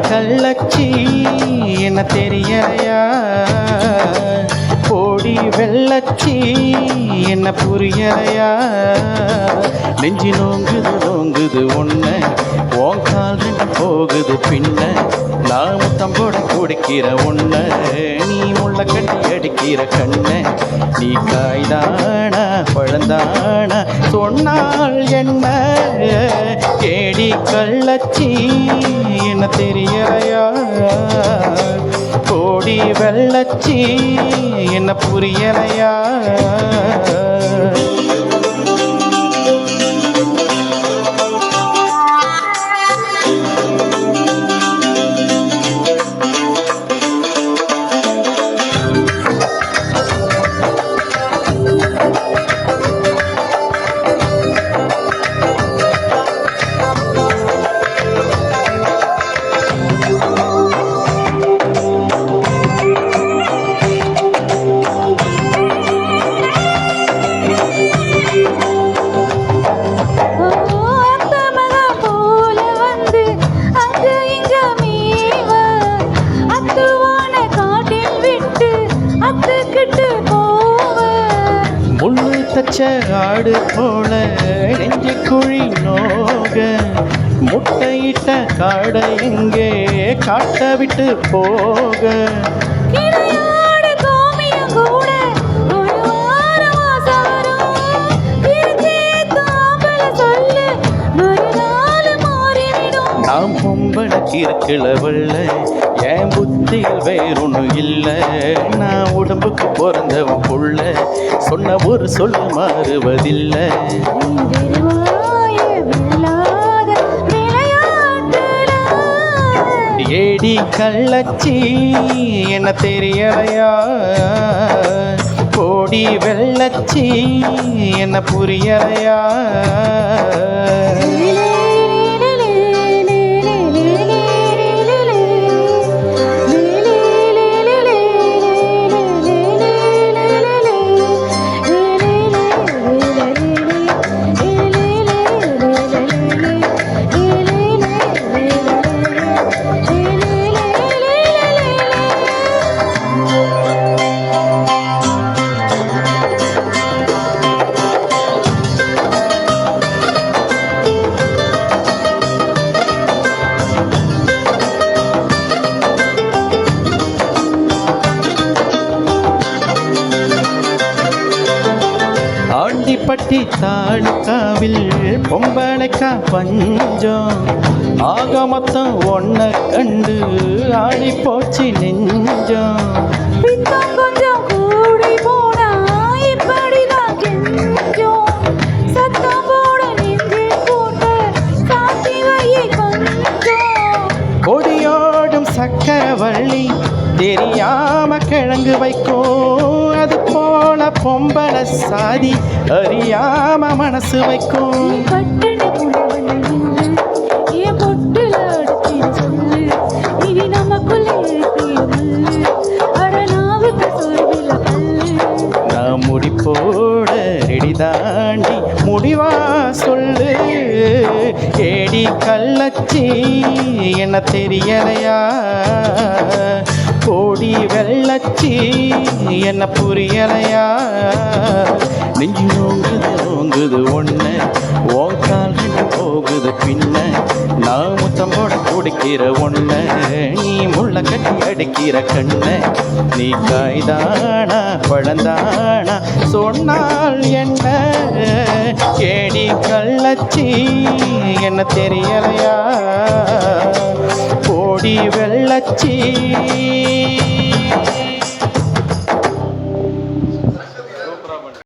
கள்ளச்சி என்ன தெரியலையா? கோடி வெள்ளச்சி என்ன புரியலையா? நெஞ்சி நோங்குது நோங்குது ஒன்ன உன் கால் ரெண்டு போகுது பின்ன நான் முத்தம் போட குடிக்கிற ஒன்ன நீ முள்ள கட்டி அடிக்கிற கண்ண நீ காய்தானா பழந்தானா சொன்னால் என்ன? கேடி கள்ளச்சி என்ன தெரியலையா? கோடி வெள்ளச்சி என்ன புரியலையா? ஆடு போல நெஞ்சு குழி நோக முட்டையிட்ட காடை எங்கே காட்ட விட்டு போக நாம் பொம்பளைக்கு இருக்களவல்ல என் புத்தியில் வேறொன்னு இல்லை நான் உடம்புக்கு பிறந்தவன் புள்ள சொன்ன ஒரு சொல்ல மாறுவதில்லை ஏடி கள்ளச்சி என்ன தெரியலையா? கோடி வெள்ளச்சி என்ன புரியலையா? பட்டி தாலுக்காவில் பொம்பளைக்கா பஞ்சம் ஆக மொத்தம் ஒன்ன கண்டு ஆடி போச்சு நெஞ்சம் கொஞ்சம் கூடி போனா இப்படிதான் கெஞ்சம் சத்தம் போட நெஞ்சு போட்ட சாத்தி வையை கொஞ்சம் கொடியோடும் சக்கரவள்ளி தெரியாம கிழங்கு வைக்கும் அது போல பொம்பளை சாதி அறியாம மனசு வைக்கும் நான் முடி போட ரெடி தாண்டி முடிவா சொல்லு ஏடி கள்ளச்சி என்ன தெரியலையா? கோடி வெள்ளச்சி என்ன புரியலையா? நெஞ்சு நோங்குது நோங்குது ஒன்ன உன் கால் ரெண்டு போகுது பின்ன நான் முத்தம் போட குடிக்கிற ஒன்ன நீ முள்ள கட்டி அடிக்கிற கண்ண நீ காய்தானா பழந்தானா சொன்னால் என்ன? கேடி கள்ளச்சி என்ன தெரியலையா? கோடி வெள்ளச்சி